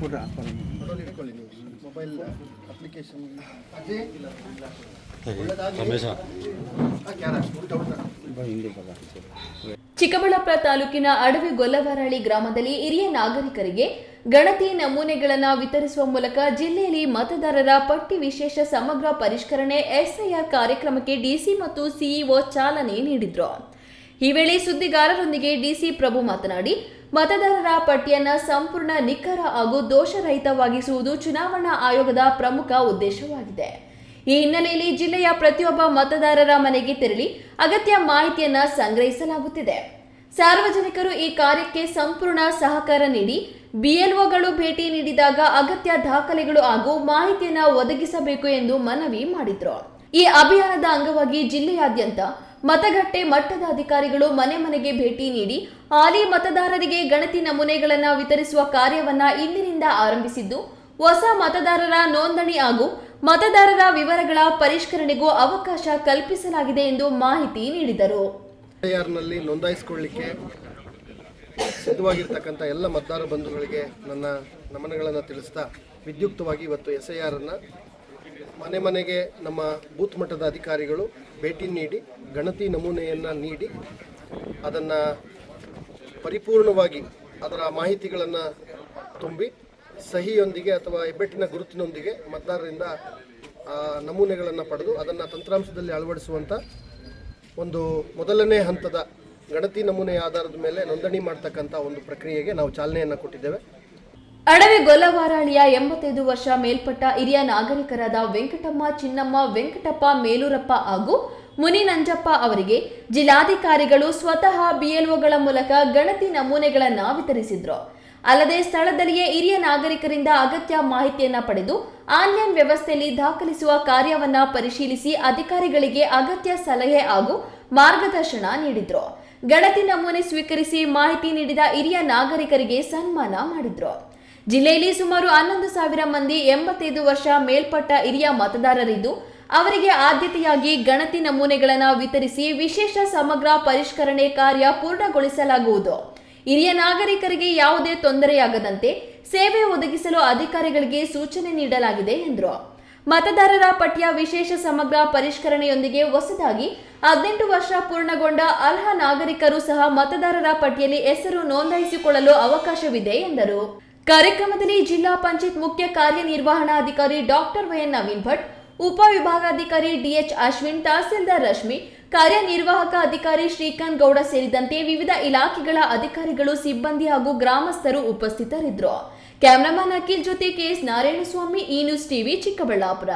Photo ಇಟ್ಕೊಳ್ಳಿ ನೀವು mobile application Chikkaballapur ತಾಲೂಕಿನ ಅಡವಿ ಗೊಲ್ಲವರಹಳ್ಳಿ ಗ್ರಾಮದಲ್ಲಿ ಹಿರಿಯ ನಾಗರಿಕರಿಗೆ ಗಣತಿ ನಮೂನೆಗಳನ್ನು ವಿತರಿಸುವ ಮೂಲಕ ಜಿಲ್ಲೆಯಲ್ಲಿ ಮತದಾರರ ಪಟ್ಟಿ ವಿಶೇಷ ಸಮಗ್ರ ಪರಿಷ್ಕರಣೆ ಎಸ್ಐಆರ್ ಕಾರ್ಯಕ್ರಮಕ್ಕೆ ಡಿಸಿ ಮತ್ತು ಸಿಇಒ ಚಾಲನೆ ನೀಡಿದ್ರು. ಈ ವೇಳೆ ಸುದ್ದಿಗಾರರೊಂದಿಗೆ ಡಿಸಿ ಪ್ರಭು ಮಾತನಾಡಿ, ಮತದಾರರ ಪಟ್ಟಿಯನ್ನು ಸಂಪೂರ್ಣ ನಿಖರ ಹಾಗೂ ದೋಷರಹಿತವಾಗಿಸುವುದು ಚುನಾವಣಾ ಆಯೋಗದ ಪ್ರಮುಖ ಉದ್ದೇಶವಾಗಿದೆ. ಈ ಹಿನ್ನೆಲೆಯಲ್ಲಿ ಜಿಲ್ಲೆಯ ಪ್ರತಿಯೊಬ್ಬ ಮತದಾರರ ಮನೆಗೆ ತೆರಳಿ ಅಗತ್ಯ ಮಾಹಿತಿಯನ್ನು ಸಂಗ್ರಹಿಸಲಾಗುತ್ತಿದೆ. ಸಾರ್ವಜನಿಕರು ಈ ಕಾರ್ಯಕ್ಕೆ ಸಂಪೂರ್ಣ ಸಹಕಾರ ನೀಡಿ ಬಿಎಲ್ಒಗಳು ಭೇಟಿ ನೀಡಿದಾಗ ಅಗತ್ಯ ದಾಖಲೆಗಳು ಹಾಗೂ ಮಾಹಿತಿಯನ್ನು ಒದಗಿಸಬೇಕು ಎಂದು ಮನವಿ ಮಾಡಿದ್ರು. ಈ ಅಭಿಯಾನದ ಅಂಗವಾಗಿ ಜಿಲ್ಲೆಯಾದ್ಯಂತ ಮತಗಟ್ಟೆ ಮಟ್ಟದ ಅಧಿಕಾರಿಗಳು ಮನೆ ಮನೆಗೆ ಭೇಟಿ ನೀಡಿ ಹಾಲಿ ಮತದಾರರಿಗೆ ಗಣತಿ ನಮೂನೆಗಳನ್ನು ವಿತರಿಸುವ ಕಾರ್ಯವನ್ನ ಇಂದಿನಿಂದ ಆರಂಭಿಸಿದ್ದು, ಹೊಸ ಮತದಾರರ ನೋಂದಣಿ ಹಾಗೂ ಮತದಾರರ ವಿವರಗಳ ಪರಿಷ್ಕರಣೆಗೂ ಅವಕಾಶ ಕಲ್ಪಿಸಲಾಗಿದೆ ಎಂದು ಮಾಹಿತಿ ನೀಡಿದರು. ಎಸ್ಐಆರ್ನಲ್ಲಿ ನೋಂದಾಯಿಸಿಕೊಳ್ಳಲಿಕ್ಕೆ ಸಿದ್ಧವಾಗಿರ್ತಕ್ಕಂಥ ಎಲ್ಲ ಮತದಾರ ಬಂಧುಗಳಿಗೆ ನನ್ನ ನಮನಗಳನ್ನು ತಿಳಿಸ್ತಾ, ವಿದ್ಯುಕ್ತವಾಗಿ ಇವತ್ತು ಎಸ್ಐಆರ್ ಅನ್ನು ಮನೆ ಮನೆಗೆ ನಮ್ಮ ಬೂತ್ ಮಟ್ಟದ ಅಧಿಕಾರಿಗಳು ಭೇಟಿ ನೀಡಿ ಗಣತಿ ನಮೂನೆಯನ್ನು ನೀಡಿ ಅದನ್ನು ಪರಿಪೂರ್ಣವಾಗಿ ಅದರ ಮಾಹಿತಿಗಳನ್ನು ತುಂಬಿ ಸಹಿಯೊಂದಿಗೆ ಅಥವಾ ಹೆಬ್ಬೆಟ್ಟಿನ ಗುರುತಿನೊಂದಿಗೆ ಮತದಾರರಿಂದ ನಮೂನೆಗಳನ್ನು ಪಡೆದು ಅದನ್ನು ತಂತ್ರಾಂಶದಲ್ಲಿ ಅಳವಡಿಸುವಂಥ ಒಂದು ಮೊದಲನೇ ಹಂತದ ಗಣತಿ ನಮೂನೆಯ ಆಧಾರದ ಮೇಲೆ ನೋಂದಣಿ ಮಾಡ್ತಕ್ಕಂಥ ಒಂದು ಪ್ರಕ್ರಿಯೆಗೆ ನಾವು ಚಾಲನೆಯನ್ನು ಕೊಟ್ಟಿದ್ದೇವೆ. ಅಡವಿ ಗೊಲ್ಲವರಹಳ್ಳಿಯ 85 ವರ್ಷ ಮೇಲ್ಪಟ್ಟ ಹಿರಿಯ ನಾಗರಿಕರಾದ ವೆಂಕಟಮ್ಮ, ಚಿನ್ನಮ್ಮ, ವೆಂಕಟಪ್ಪ, ಮೇಲೂರಪ್ಪ ಹಾಗೂ ಮುನಿನಂಜಪ್ಪ ಅವರಿಗೆ ಜಿಲ್ಲಾಧಿಕಾರಿಗಳು ಸ್ವತಃ ಬಿಎಲ್ಒಗಳ ಮೂಲಕ ಗಣತಿ ನಮೂನೆಗಳನ್ನು ವಿತರಿಸಿದ್ರು. ಅಲ್ಲದೆ ಸ್ಥಳದಲ್ಲಿಯೇ ಹಿರಿಯ ನಾಗರಿಕರಿಂದ ಅಗತ್ಯ ಮಾಹಿತಿಯನ್ನ ಪಡೆದು ಆನ್ಲೈನ್ ವ್ಯವಸ್ಥೆಯಲ್ಲಿ ದಾಖಲಿಸುವ ಕಾರ್ಯವನ್ನ ಪರಿಶೀಲಿಸಿ ಅಧಿಕಾರಿಗಳಿಗೆ ಅಗತ್ಯ ಸಲಹೆ ಹಾಗೂ ಮಾರ್ಗದರ್ಶನ ನೀಡಿದ್ರು. ಗಣತಿ ನಮೂನೆ ಸ್ವೀಕರಿಸಿ ಮಾಹಿತಿ ನೀಡಿದ ಹಿರಿಯ ನಾಗರಿಕರಿಗೆ ಸನ್ಮಾನ ಮಾಡಿದ್ರು. ಜಿಲ್ಲೆಯಲ್ಲಿ ಸುಮಾರು 11,000 ಮಂದಿ 85 ವರ್ಷ ಮೇಲ್ಪಟ್ಟ ಹಿರಿಯ ಮತದಾರರಿದ್ದು, ಅವರಿಗೆ ಆದ್ಯತೆಯಾಗಿ ಗಣತಿ ನಮೂನೆಗಳನ್ನು ವಿತರಿಸಿ ವಿಶೇಷ ಸಮಗ್ರ ಪರಿಷ್ಕರಣೆ ಕಾರ್ಯ ಪೂರ್ಣಗೊಳಿಸಲಾಗುವುದು. ಹಿರಿಯ ನಾಗರಿಕರಿಗೆ ಯಾವುದೇ ತೊಂದರೆಯಾಗದಂತೆ ಸೇವೆ ಒದಗಿಸಲು ಅಧಿಕಾರಿಗಳಿಗೆ ಸೂಚನೆ ನೀಡಲಾಗಿದೆ ಎಂದರು. ಮತದಾರರ ಪಟ್ಟಿಯ ವಿಶೇಷ ಸಮಗ್ರ ಪರಿಷ್ಕರಣೆಯೊಂದಿಗೆ ಹೊಸದಾಗಿ 18 ವರ್ಷ ಪೂರ್ಣಗೊಂಡ ಅರ್ಹ ನಾಗರಿಕರು ಸಹ ಮತದಾರರ ಪಟ್ಟಿಯಲ್ಲಿ ಹೆಸರು ನೋಂದಾಯಿಸಿಕೊಳ್ಳಲು ಅವಕಾಶವಿದೆ ಎಂದರು. ಕಾರ್ಯಕ್ರಮದಲ್ಲಿ ಜಿಲ್ಲಾ ಪಂಚಾಯತ್ ಮುಖ್ಯ ಕಾರ್ಯನಿರ್ವಹಣಾಧಿಕಾರಿ ಡಾಕ್ಟರ್ ವೈಎನ್ ನವೀನ್ ಭಟ್, ಉಪವಿಭಾಗಾಧಿಕಾರಿ ಡಿಎಚ್ ಅಶ್ವಿನ್, ತಹಸೀಲ್ದಾರ್ ರಶ್ಮಿ, ಕಾರ್ಯನಿರ್ವಾಹಕ ಅಧಿಕಾರಿ ಶ್ರೀಕಾಂತ್ ಗೌಡ ಸೇರಿದಂತೆ ವಿವಿಧ ಇಲಾಖೆಗಳ ಅಧಿಕಾರಿಗಳು, ಸಿಬ್ಬಂದಿ ಹಾಗೂ ಗ್ರಾಮಸ್ಥರು ಉಪಸ್ಥಿತರಿದ್ದರು. ಕ್ಯಾಮರಾಮನ್ ಅಖಿಲ್ ಜೊತೆ ಕೆಎಸ್ ನಾರಾಯಣಸ್ವಾಮಿ, ಈ ನ್ಯೂಸ್ ಟಿವಿ, ಚಿಕ್ಕಬಳ್ಳಾಪುರ.